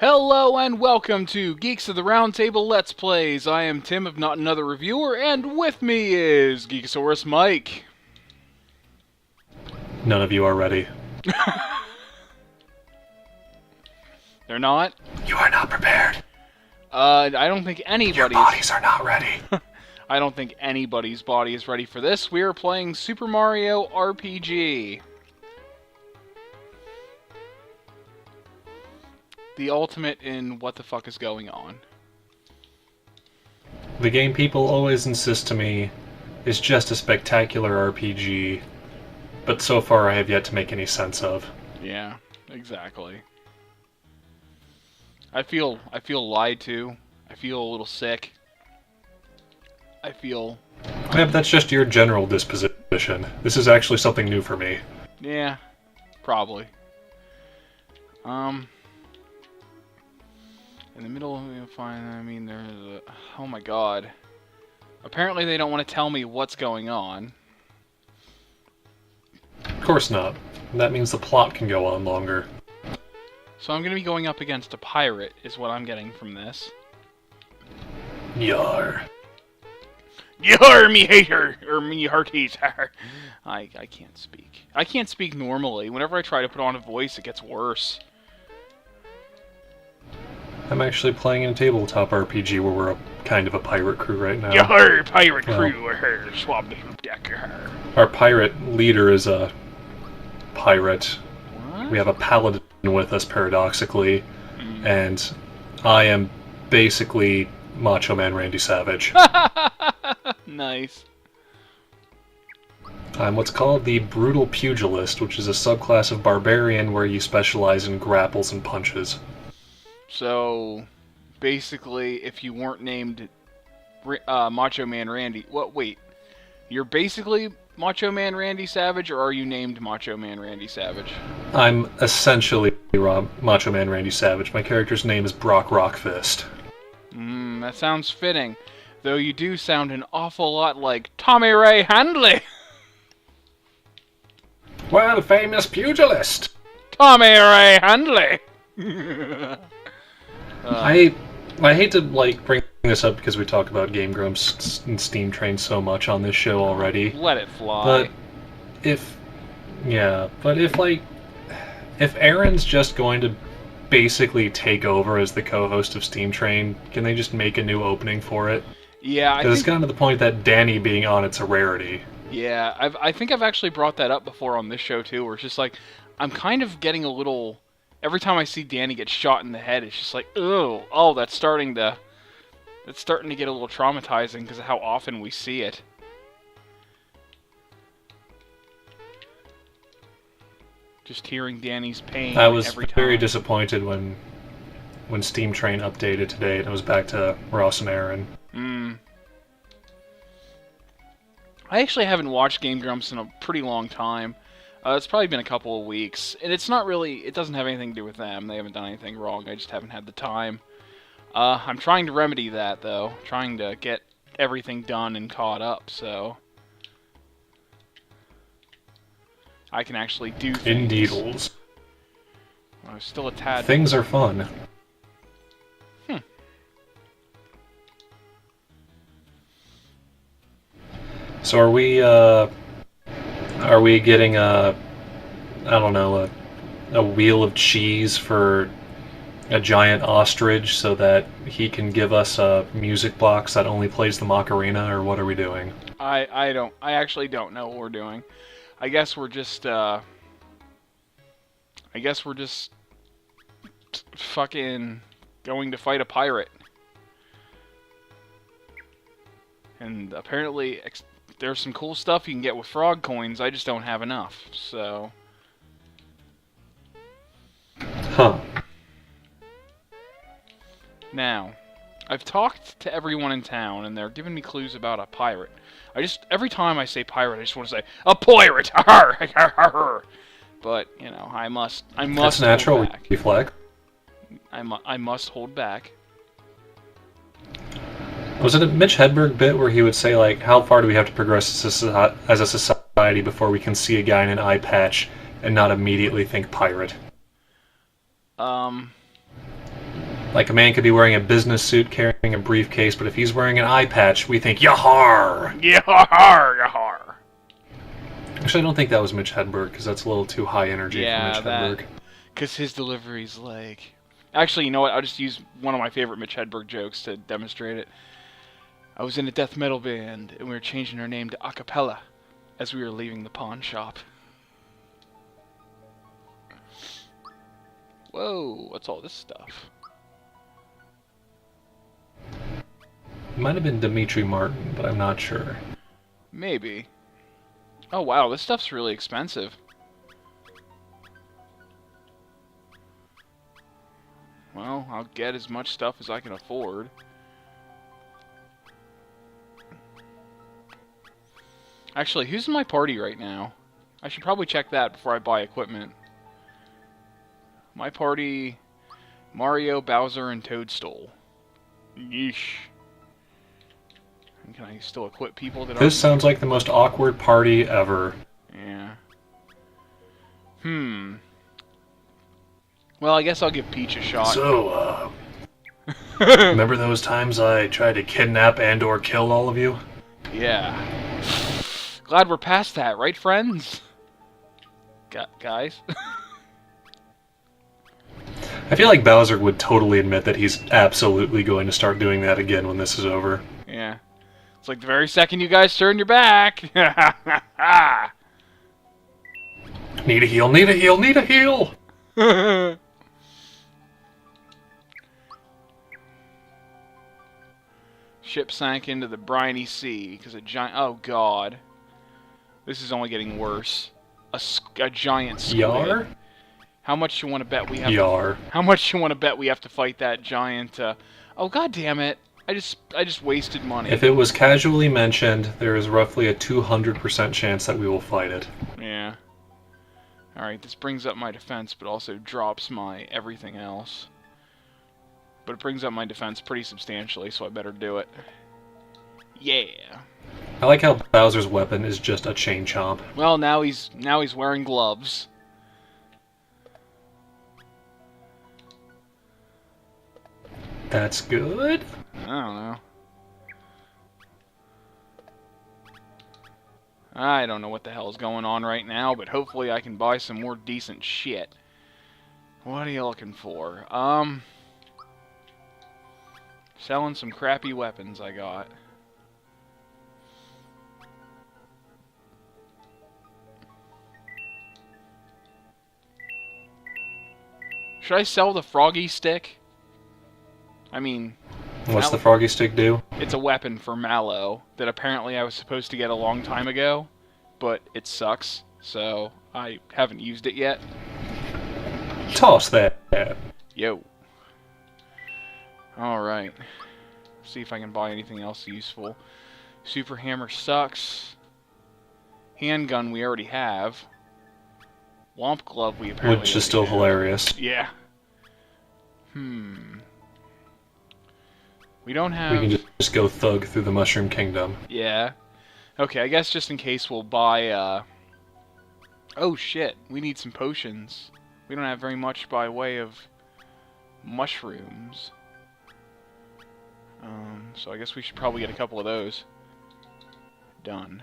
Hello and welcome to Geeks of the Roundtable Let's Plays. I am Tim, if not another reviewer, and with me is Geekosaurus Mike. None of you are ready. They're not? You are not prepared. I don't think Your anybody's... bodies are not ready. I don't think anybody's body is ready for this. We are playing Super Mario RPG. The ultimate in what the fuck is going on. The game people always insist to me is just a spectacular RPG, but so far I have yet to make any sense of. Yeah, exactly. I feel lied to. I feel a little sick. I feel... Yeah, but that's just your general disposition. This is actually something new for me. Yeah, probably. In the middle, you'll find, I mean, there's a... Oh my god. Apparently they don't want to tell me what's going on. Of course not. That means the plot can go on longer. So I'm going to be going up against a pirate, is what I'm getting from this. Yar. Yar, me hater! Or me hearties. I can't speak. I can't speak normally. Whenever I try to put on a voice, it gets worse. I'm actually playing in a tabletop RPG where we're kind of a pirate crew right now. Yar, pirate crew! Swab the hoop deck. Our pirate leader is a pirate. What? We have a paladin with us, paradoxically, and I am basically Macho Man Randy Savage. Nice. I'm what's called the Brutal Pugilist, which is a subclass of Barbarian where you specialize in grapples and punches. So, basically, if you weren't named Macho Man Randy... What? Wait. You're basically Macho Man Randy Savage, or are you named Macho Man Randy Savage? I'm essentially Macho Man Randy Savage. My character's name is Brock Rockfist. That sounds fitting. Though you do sound an awful lot like Tommy Ray Handley. Well, famous pugilist! Tommy Ray Handley! I hate to bring this up because we talk about Game Grumps and Steam Train so much on this show already. Let it fly. But if Aaron's just going to basically take over as the co-host of Steam Train, can they just make a new opening for it? Yeah, Because it's gotten to the point that Danny being on it's a rarity. Yeah, I think I've actually brought that up before on this show too, where it's just like, I'm kind of getting a little... Every time I see Danny get shot in the head, it's just like, oh, that's starting to get a little traumatizing because of how often we see it. Just hearing Danny's pain I was every time. very disappointed when Steam Train updated today and it was back to Ross and Aaron. I actually haven't watched Game Grumps in a pretty long time. It's probably been a couple of weeks, and it's not really... It doesn't have anything to do with them. They haven't done anything wrong. I just haven't had the time. I'm trying to remedy that, though. Trying to get everything done and caught up, so... I can actually do things. Indeedles. I'm still a tad... Things are fun. So are we getting I don't know, a wheel of cheese for a giant ostrich so that he can give us a music box that only plays the Macarena, or what are we doing? I actually don't know what we're doing. I guess we're just fucking going to fight a pirate. And apparently there's some cool stuff you can get with frog coins. I just don't have enough, so... Huh. Now, I've talked to everyone in town, and they're giving me clues about a pirate. Every time I say pirate, I just want to say, a pirate! But, you know, I must That's natural hold back. reflex. I must hold back. Was it a Mitch Hedberg bit where he would say, like, how far do we have to progress as a society before we can see a guy in an eye patch and not immediately think pirate? Like, a man could be wearing a business suit carrying a briefcase, but if he's wearing an eye patch, we think, yahar! Yahar, yahar. Actually, I don't think that was Mitch Hedberg, because that's a little too high energy for Mitch Hedberg. Because his delivery's like... Actually, you know what? I'll just use one of my favorite Mitch Hedberg jokes to demonstrate it. I was in a death metal band, and we were changing our name to Acapella as we were leaving the pawn shop. Whoa, what's all this stuff? It might have been Dimitri Martin, but I'm not sure. Maybe. Oh wow, this stuff's really expensive. Well, I'll get as much stuff as I can afford. Actually, who's in my party right now? I should probably check that before I buy equipment. My party... Mario, Bowser, and Toadstool. Yeesh. And can I still equip people that This sounds like the most awkward party ever. Yeah. Well, I guess I'll give Peach a shot. So, remember those times I tried to kidnap and/or kill all of you? Yeah. Glad we're past that, right, friends? Guys? I feel like Bowser would totally admit that he's absolutely going to start doing that again when this is over. Yeah. It's like the very second you guys turn your back. Need a heal, need a heal, need a heal! Ship sank into the briny sea because a giant... Oh, God. This is only getting worse. A giant squid. Yar? How much you want to bet we have? Yar. How much you want to bet we have to fight that giant? Oh, God damn it! I just wasted money. If it was casually mentioned, there is roughly a 200% chance that we will fight it. Yeah. All right. This brings up my defense, but also drops my everything else. But it brings up my defense pretty substantially, so I better do it. Yeah. I like how Bowser's weapon is just a chain chomp. Well, now he's wearing gloves. That's good. I don't know. I don't know what the hell is going on right now, but hopefully I can buy some more decent shit. What are you looking for? Selling some crappy weapons I got. Should I sell the froggy stick? I mean... What's the froggy stick do? It's a weapon for Mallow that apparently I was supposed to get a long time ago, but it sucks, so I haven't used it yet. Toss that. Yo. Alright. See if I can buy anything else useful. Super hammer sucks. Handgun we already have. Womp glove we apparently Which is still have. hilarious. Yeah. We don't have... We can just go thug through the Mushroom Kingdom. Yeah. Okay, I guess just in case we'll buy, Oh shit, we need some potions. We don't have very much by way of mushrooms. So I guess we should probably get a couple of those. Done.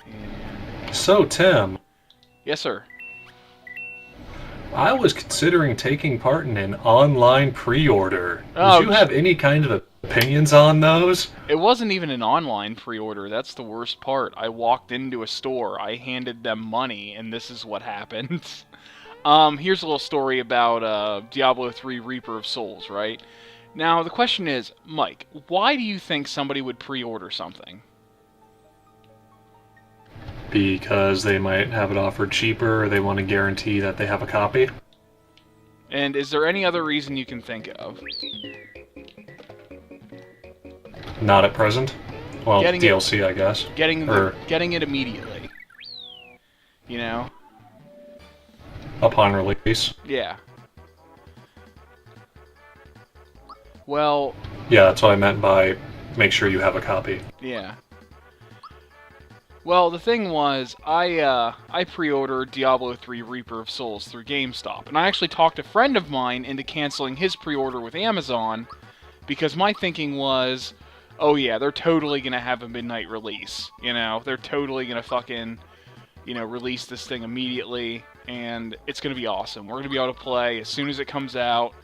And... So, Tim. Yes, sir. I was considering taking part in an online pre-order. Oh, Did you have any kind of opinions on those? It wasn't even an online pre-order. That's the worst part. I walked into a store, I handed them money, and this is what happened. Here's a little story about Diablo 3 Reaper of Souls, right? Now, the question is, Mike, why do you think somebody would pre-order something? Because they might have it offered cheaper, or they want to guarantee that they have a copy. And is there any other reason you can think of? Not at present. Well, Getting DLC, I guess. Getting it immediately. You know? Upon release. Yeah. Well... Yeah, that's what I meant by make sure you have a copy. Yeah. Well, the thing was, I pre-ordered Diablo 3 Reaper of Souls through GameStop, and I actually talked a friend of mine into canceling his pre-order with Amazon, because my thinking was, oh yeah, they're totally gonna have a midnight release. You know, they're totally gonna fucking, release this thing immediately, and it's gonna be awesome. We're gonna be able to play as soon as it comes out,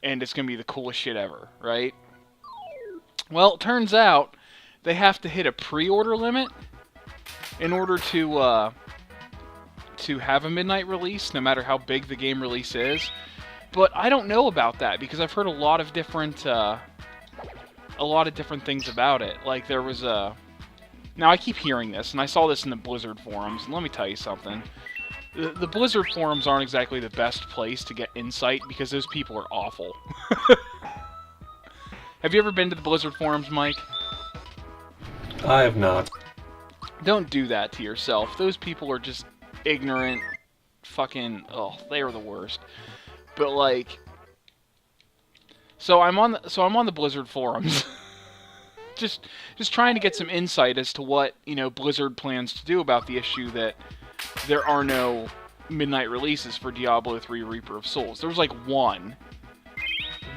and it's gonna be the coolest shit ever, right? Well, it turns out they have to hit a pre-order limit in order to have a midnight release, no matter how big the game release is. But I don't know about that because I've heard a lot of different things about it. Like there was a now I keep hearing this, and I saw this in the Blizzard forums. And let me tell you something: the Blizzard forums aren't exactly the best place to get insight because those people are awful. Have you ever been to the Blizzard forums, Mike? I have not. Don't do that to yourself. Those people are just ignorant, fucking. Oh, they are the worst. But like, so I'm on the Blizzard forums, just trying to get some insight as to what Blizzard plans to do about the issue that there are no midnight releases for Diablo 3 Reaper of Souls. There was like one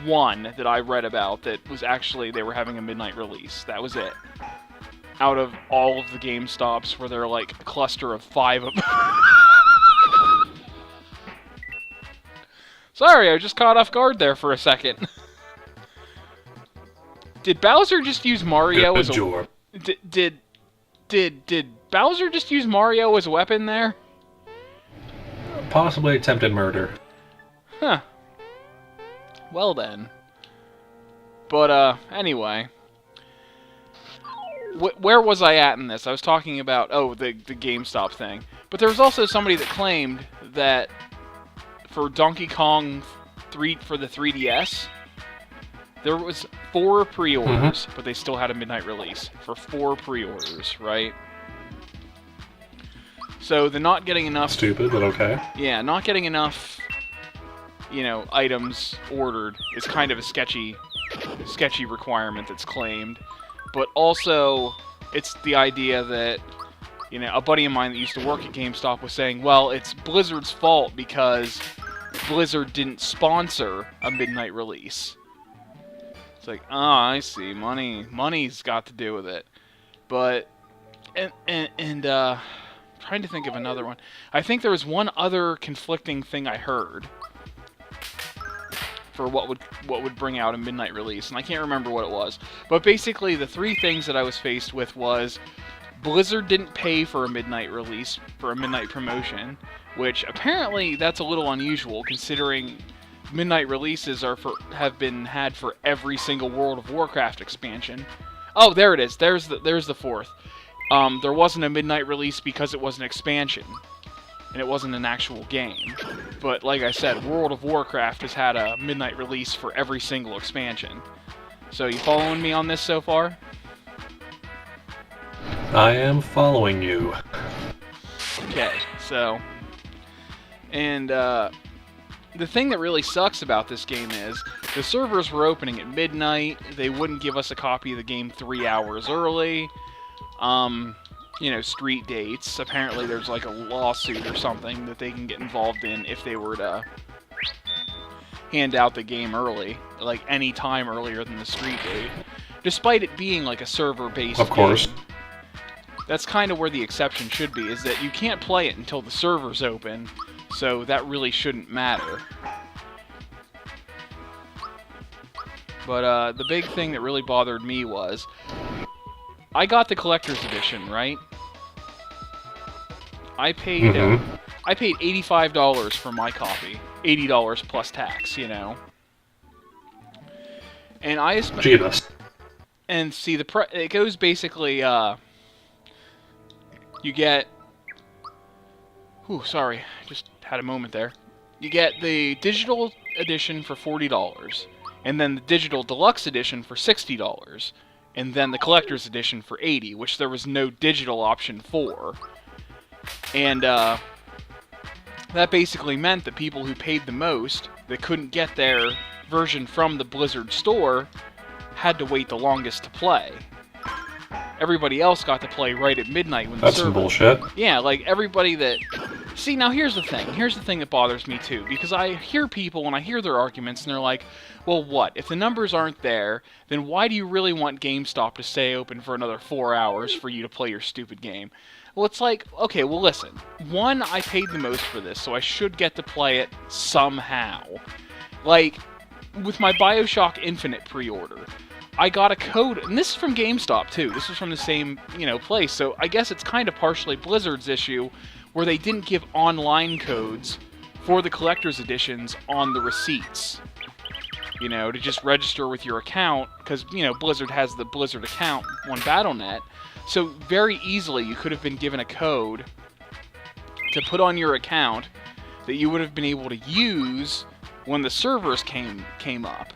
that I read about that was actually they were having a midnight release. That was it. Out of all of the GameStops where there are like a cluster of 5 of them. Sorry, I was just caught off guard there for a second. Did Bowser just use Mario as a... Did Bowser just use Mario as a weapon there? Possibly attempted murder. Huh. Well then. But, anyway. Where was I at in this? I was talking about, the GameStop thing. But there was also somebody that claimed that for Donkey Kong 3 for the 3DS, there was 4 pre-orders, but they still had a midnight release for 4 pre-orders, right? So the not getting enough... Stupid, but okay. Yeah, not getting enough, items ordered is kind of a sketchy requirement that's claimed. But also, it's the idea that, a buddy of mine that used to work at GameStop was saying, well, it's Blizzard's fault because Blizzard didn't sponsor a midnight release. It's like, I see, money's got to do with it. But, and trying to think of another one. I think there was one other conflicting thing I heard for what would bring out a midnight release, and I can't remember what it was. But basically, the 3 things that I was faced with was Blizzard didn't pay for a midnight release, for a midnight promotion, which apparently that's a little unusual considering midnight releases have been had for every single World of Warcraft expansion. Oh, there it is. There's the 4th. There wasn't a midnight release because it was an expansion, and it wasn't an actual game. But like I said, World of Warcraft has had a midnight release for every single expansion. So you following me on this so far? I am following you. Okay, so... And, the thing that really sucks about this game is, the servers were opening at midnight, they wouldn't give us a copy of the game 3 hours early, street dates. Apparently there's like a lawsuit or something that they can get involved in if they were to hand out the game early, like any time earlier than the street date, despite it being like a server-based game. Of course. That's kind of where the exception should be, is that you can't play it until the server's open, so that really shouldn't matter. But the big thing that really bothered me was, I got the collector's edition, right? I paid $85 for my copy, $80 plus tax, And I spent. Jesus. And see, it goes basically. You get. Ooh, sorry, just had a moment there. You get the digital edition for $40, and then the digital deluxe edition for $60. And then the collector's edition for $80, which there was no digital option for. And that basically meant that people who paid the most, that couldn't get their version from the Blizzard store, had to wait the longest to play. everybody else got to play right at midnight when the That's server... some bullshit. Yeah, like everybody that... See, now here's the thing. Here's the thing that bothers me too, because I hear people and I hear their arguments and they're like, well, what? If the numbers aren't there, then why do you really want GameStop to stay open for another 4 hours for you to play your stupid game? Well, it's like, okay, well, listen. One, I paid the most for this, so I should get to play it somehow. Like, with my BioShock Infinite pre-order, I got a code, and this is from GameStop, too. This was from the same, place, so I guess it's kind of partially Blizzard's issue, where they didn't give online codes for the collector's editions on the receipts. To just register with your account, because, Blizzard has the Blizzard account on Battle.net, so very easily you could have been given a code to put on your account that you would have been able to use when the servers came up.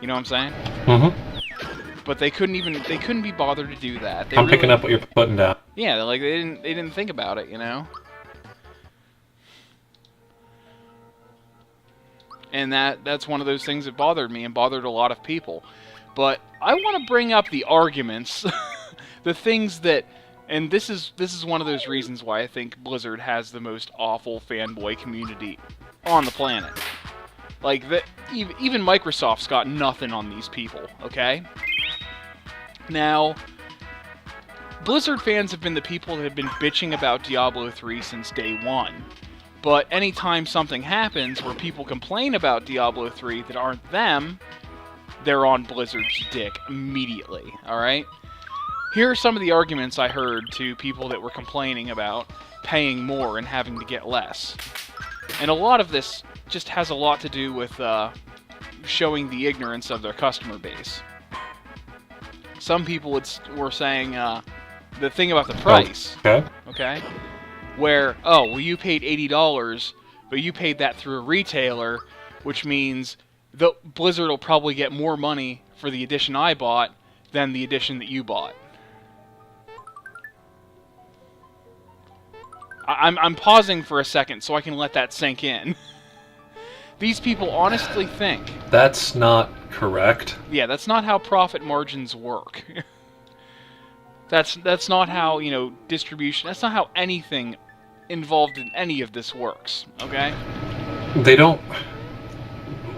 You know what I'm saying? Mm-hmm. But they couldn't be bothered to do that. I'm picking up what you're putting down. Yeah, like they didn't think about it, And that's one of those things that bothered me and bothered a lot of people. But I want to bring up the arguments, the things that, and this is one of those reasons why I think Blizzard has the most awful fanboy community on the planet. Like, even Microsoft's got nothing on these people, okay? Now, Blizzard fans have been the people that have been bitching about Diablo 3 since day one. But anytime something happens where people complain about Diablo 3 that aren't them, they're on Blizzard's dick immediately, alright? Here are some of the arguments I heard to people that were complaining about paying more and having to get less. And a lot of this just has a lot to do with showing the ignorance of their customer base. Some people were saying the thing about the price, okay? Where, you paid $80, but you paid that through a retailer, which means the Blizzard will probably get more money for the edition I bought than the edition that you bought. I'm pausing for a second so I can let that sink in. These people honestly think... That's not correct. Yeah, that's not how profit margins work. That's not how, distribution... That's not how anything involved in any of this works, okay? They don't...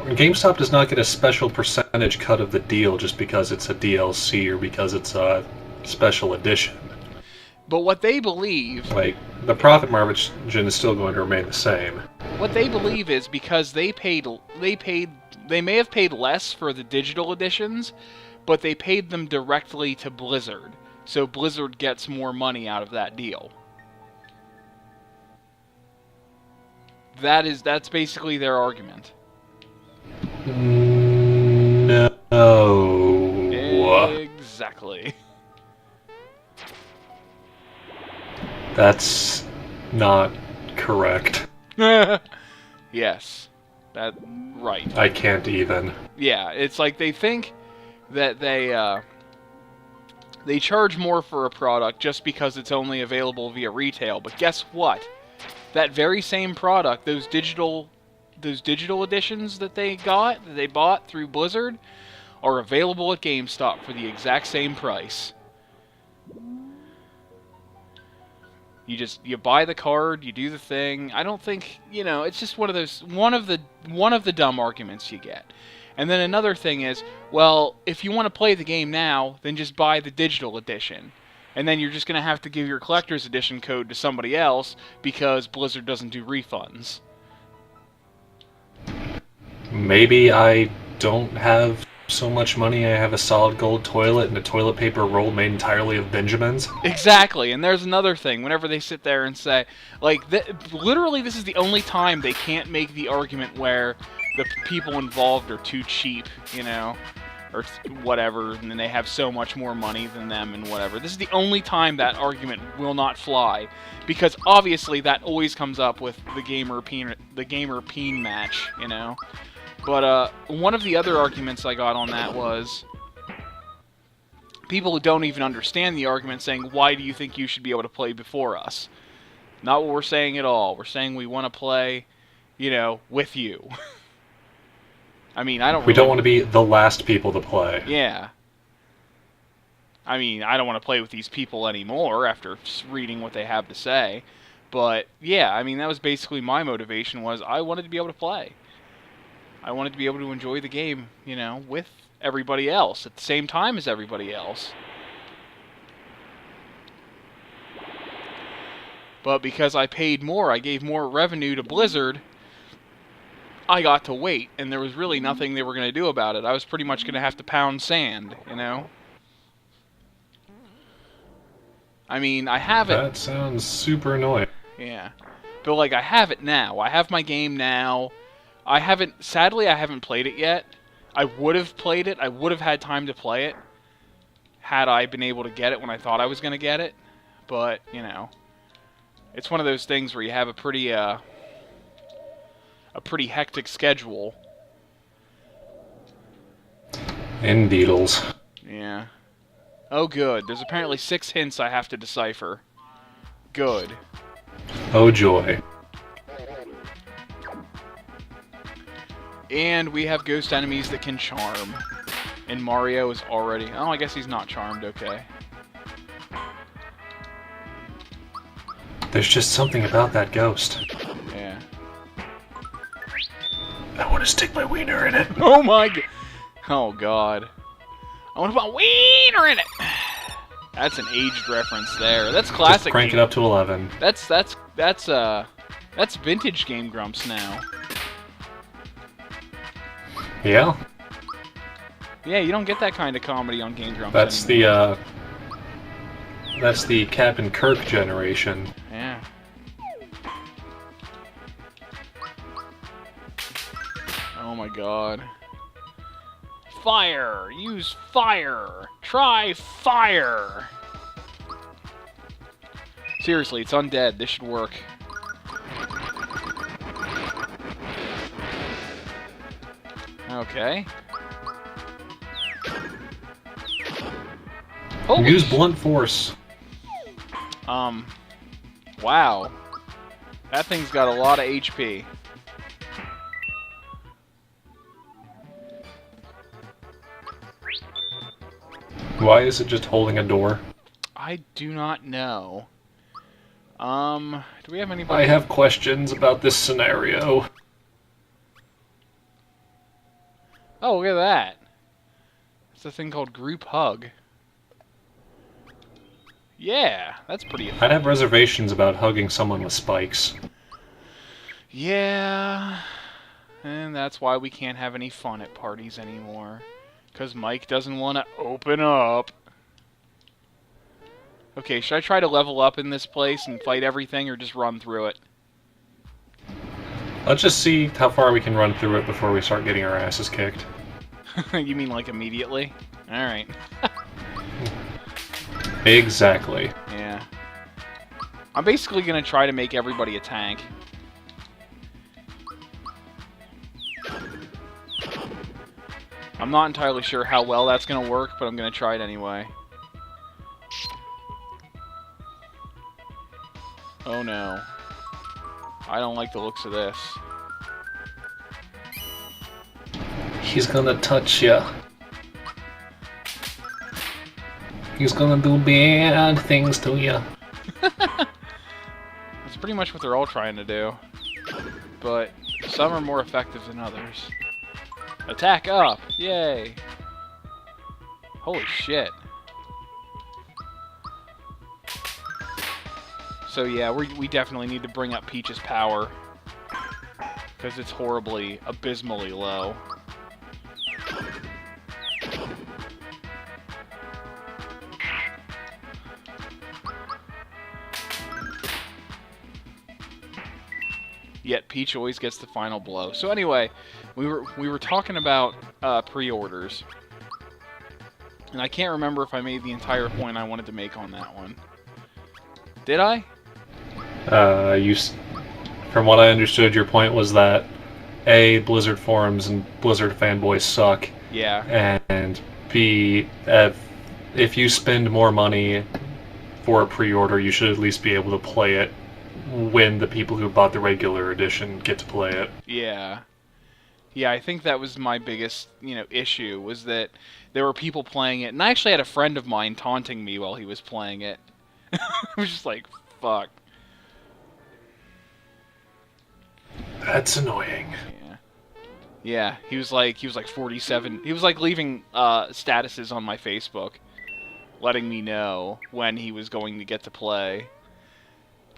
GameStop does not get a special percentage cut of the deal just because it's a DLC or because it's a special edition. But what they believe... Like, the profit margin is still going to remain the same. What they believe is because they may have paid less for the digital editions, but they paid them directly to Blizzard. So Blizzard gets more money out of that deal. That's basically their argument. No. Exactly. That's not correct. Yes. Right. I can't even. Yeah, it's like they think that they charge more for a product just because it's only available via retail, but guess what? That very same product, those digital editions that they bought through Blizzard, are available at GameStop for the exact same price. You buy the card, you do the thing. I don't think, it's just one of the dumb arguments you get. And then another thing is, well, if you want to play the game now, then just buy the digital edition. And then you're just going to have to give your collector's edition code to somebody else because Blizzard doesn't do refunds. Maybe I don't have so much money. I have a solid gold toilet and a toilet paper roll made entirely of Benjamins. Exactly, and there's another thing. Whenever they sit there and say, like, literally this is the only time they can't make the argument where the people involved are too cheap, or whatever, and they have so much more money than them and whatever. This is the only time that argument will not fly, because obviously that always comes up with the gamer peen match, But one of the other arguments I got on that was people who don't even understand the argument saying, why do you think you should be able to play before us? Not what we're saying at all. We're saying we want to play, with you. I mean, I don't... We don't want to be the last people to play. Yeah. I mean, I don't want to play with these people anymore after reading what they have to say. But yeah, I mean, that was basically my motivation. Was I wanted to be able to play. I wanted to be able to enjoy the game, you know, with everybody else at the same time as everybody else. But because I paid more, I gave more revenue to Blizzard, I got to wait, and there was really nothing they were going to do about it. I was pretty much going to have to pound sand, you know? I mean, I have it... That sounds super annoying. Yeah. But, like, I have it now. I have my game now. Sadly, I haven't played it yet. I would have played it. I would have had time to play it had I been able to get it when I thought I was going to get it. But, you know... It's one of those things where you have a pretty hectic schedule. Indeedles. Yeah. Oh, good. There's apparently 6 hints I have to decipher. Good. Oh, joy. And we have ghost enemies that can charm. And Mario is already... Oh, I guess he's not charmed, okay. There's just something about that ghost. Yeah. I want to stick my wiener in it. Oh my god. Oh god. I want to put a wiener in it. That's an aged reference there. That's classic. Just crank it up to 11. That's vintage Game Grumps now. Yeah. Yeah, you don't get that kind of comedy on Game Grumps That's anymore. That's the Captain Kirk generation. Yeah. Oh my god. Fire! Use fire! Try fire! Seriously, it's undead. This should work. Okay. Holy Use blunt force. Wow. That thing's got a lot of HP. Why is it just holding a door? I do not know. Do we have anybody? I have questions about this scenario. Oh, look at that. It's a thing called Group Hug. Yeah, that's pretty effective. I'd have reservations about hugging someone with spikes. Yeah, and that's why we can't have any fun at parties anymore. Because Mike doesn't want to open up. Okay, should I try to level up in this place and fight everything, or just run through it? Let's just see how far we can run through it before we start getting our asses kicked. You mean like immediately? Alright. Exactly. Yeah. I'm basically going to try to make everybody a tank. I'm not entirely sure how well that's going to work, but I'm going to try it anyway. Oh no. I don't like the looks of this. He's gonna touch ya. He's gonna do bad things to ya. That's pretty much what they're all trying to do. But some are more effective than others. Attack up! Yay! Holy shit. So yeah, we definitely need to bring up Peach's power. Because it's horribly, abysmally low. Yet Peach always gets the final blow. So anyway, we were talking about pre-orders. And I can't remember if I made the entire point I wanted to make on that one. Did I? From what I understood, your point was that A, Blizzard forums and Blizzard fanboys suck. Yeah. And B, if you spend more money for a pre-order, you should at least be able to play it when the people who bought the regular edition get to play it. Yeah. Yeah, I think that was my biggest, issue was that there were people playing it, and I actually had a friend of mine taunting me while he was playing it. I was just like, fuck. That's annoying. Yeah. Yeah, he was like 47. He was like leaving statuses on my Facebook, letting me know when he was going to get to play.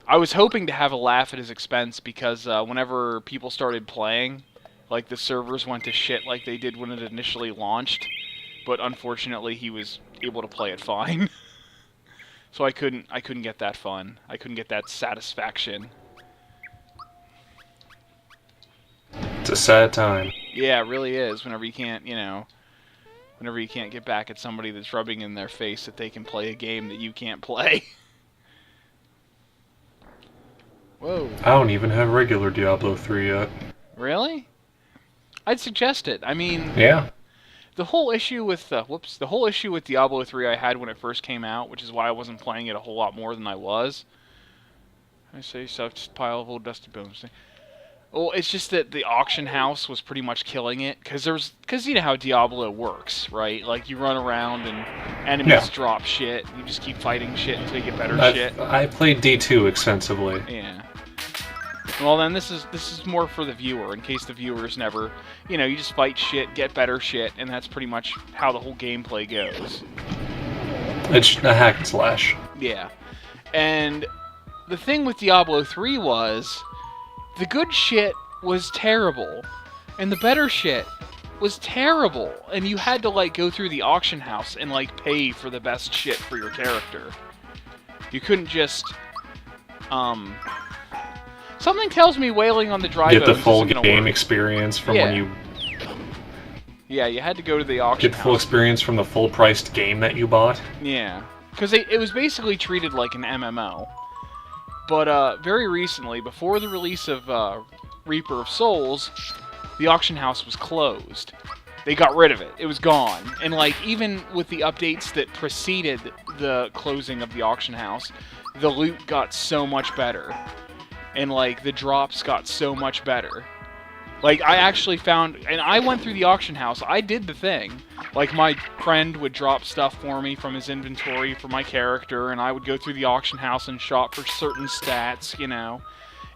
I was hoping to have a laugh at his expense because whenever people started playing, like the servers went to shit like they did when it initially launched. But unfortunately, he was able to play it fine. So I couldn't get that fun. I couldn't get that satisfaction. It's a sad time. Yeah, it really is. Whenever you can't, whenever you can't get back at somebody that's rubbing in their face that they can play a game that you can't play. Whoa. I don't even have regular Diablo 3 yet. Really? I'd suggest it. I mean, Yeah. the whole issue with the whole issue with Diablo 3 I had when it first came out, which is why I wasn't playing it a whole lot more than I was. I say such pile of old dusty bones. Well, it's just that the auction house was pretty much killing it, because you know how Diablo works, right? Like, you run around and enemies drop shit, and you just keep fighting shit until you get better shit. I played D2 extensively. Yeah. Well, then this is more for the viewer, in case the viewers never, you just fight shit, get better shit, and that's pretty much how the whole gameplay goes. It's a hack and slash. Yeah. And the thing with Diablo 3 was, the good shit was terrible, and the better shit was terrible, and you had to, like, go through the auction house and, like, pay for the best shit for your character. You couldn't just, something tells me Wailing on the Dry Bones Get the full isn't gonna game work. experience from when you... Yeah, you had to go to the auction Get the full house. experience from the full-priced game that you bought. Yeah, because it was basically treated like an MMO. But very recently, before the release of Reaper of Souls, the auction house was closed. They got rid of it. It was gone. And like even with the updates that preceded the closing of the auction house, the loot got so much better. And like the drops got so much better. Like, I actually found, and I went through the auction house, I did the thing. Like, my friend would drop stuff for me from his inventory for my character, and I would go through the auction house and shop for certain stats,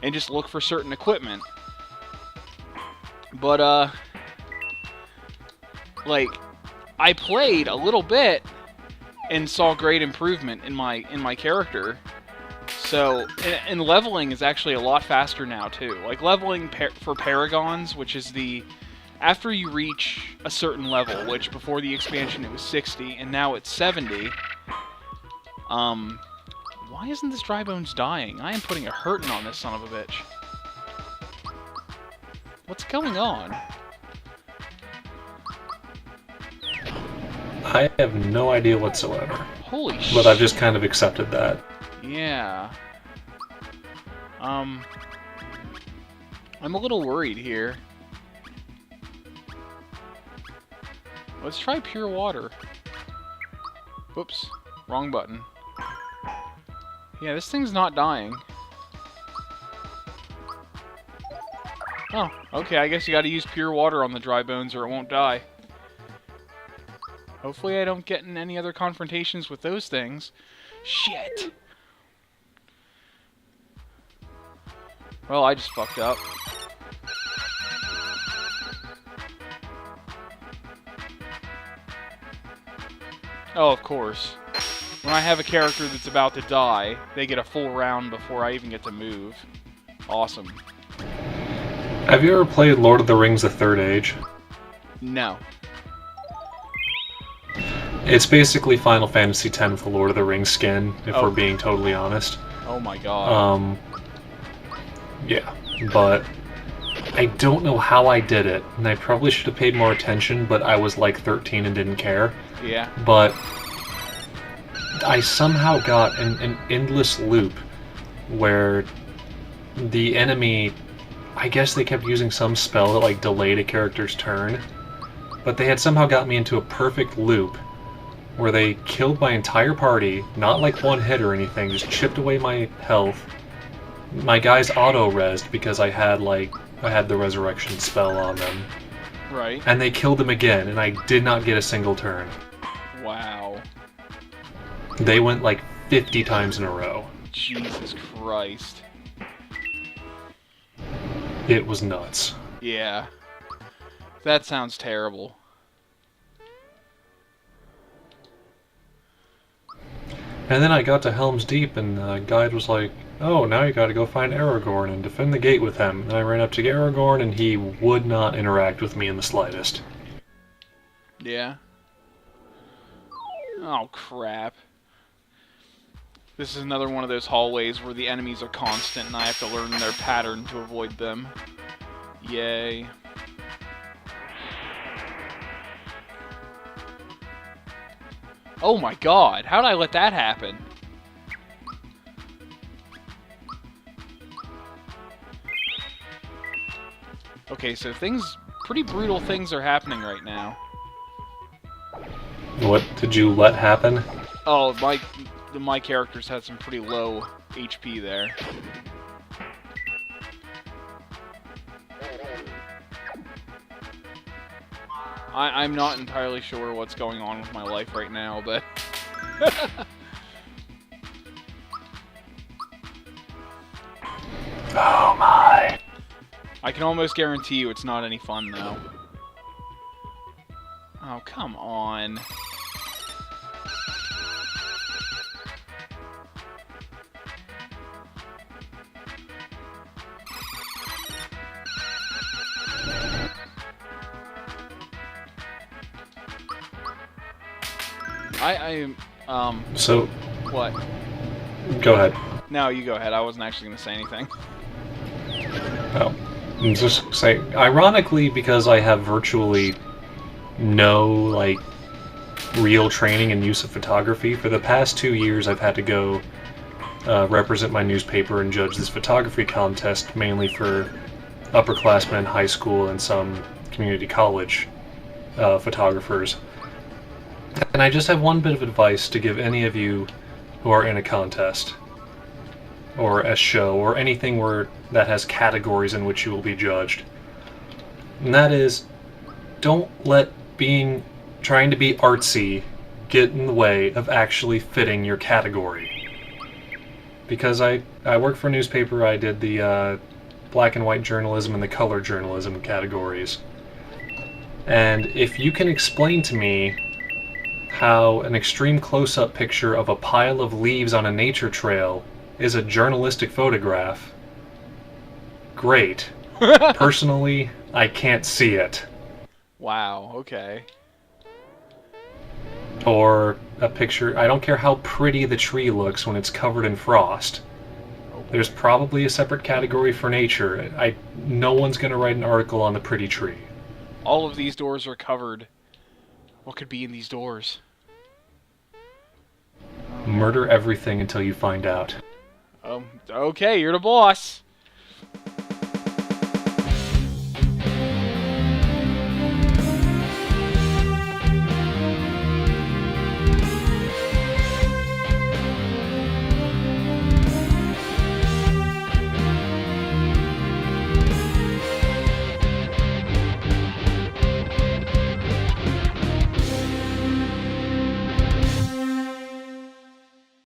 and just look for certain equipment. But, like, I played a little bit and saw great improvement in my character. So, and leveling is actually a lot faster now, too. Like, leveling for Paragons, which is after you reach a certain level, which before the expansion it was 60, and now it's 70, why isn't this Dry Bones dying? I am putting a hurtin' on this son of a bitch. What's going on? I have no idea whatsoever. Holy shit. But I've just kind of accepted that. Yeah. I'm a little worried here. Let's try pure water. Whoops. Wrong button. Yeah, this thing's not dying. Oh, okay, I guess you gotta use pure water on the Dry Bones or it won't die. Hopefully I don't get in any other confrontations with those things. Shit! Well, I just fucked up. Oh, of course. When I have a character that's about to die, they get a full round before I even get to move. Awesome. Have you ever played Lord of the Rings: The Third Age? No. It's basically Final Fantasy X with the Lord of the Rings skin, if we're being totally honest. Oh my god. Yeah, but I don't know how I did it, and I probably should have paid more attention, but I was like 13 and didn't care. Yeah. But I somehow got an endless loop where the enemy, I guess they kept using some spell that like delayed a character's turn, but they had somehow got me into a perfect loop where they killed my entire party, not like one hit or anything, just chipped away my health. My guys auto-resed because I had the resurrection spell on them. Right. And they killed him again, and I did not get a single turn. Wow. They went like 50 times in a row. Jesus Christ. It was nuts. Yeah. That sounds terrible. And then I got to Helm's Deep, and the guide was like, "Oh, now you gotta go find Aragorn and defend the gate with him." And I ran up to Aragorn, and he would not interact with me in the slightest. Yeah. Oh, crap. This is another one of those hallways where the enemies are constant, and I have to learn their pattern to avoid them. Yay. Oh my god, how did I let that happen? Okay, so pretty brutal things are happening right now. What did you let happen? Oh, my characters had some pretty low HP there. I'm not entirely sure what's going on with my life right now, but... Oh my. I can almost guarantee you it's not any fun, though. Oh, come on. So, What? go ahead. No, you go ahead. I wasn't actually going to say anything. Oh. Just say, ironically, because I have virtually no, like, real training and use of photography, for the past 2 years I've had to go represent my newspaper and judge this photography contest, mainly for upperclassmen in high school and some community college photographers. And I just have one bit of advice to give any of you who are in a contest, or a show, or anything that has categories in which you will be judged. And that is, don't let trying to be artsy get in the way of actually fitting your category. Because I work for a newspaper, I did the black and white journalism and the color journalism categories. And if you can explain to me how an extreme close-up picture of a pile of leaves on a nature trail is a journalistic photograph, great. Personally, I can't see it. Wow, okay. Or a picture, I don't care how pretty the tree looks when it's covered in frost. There's probably a separate category for nature. No one's going to write an article on the pretty tree. All of these doors are covered. What could be in these doors? Murder everything until you find out. Okay, you're the boss.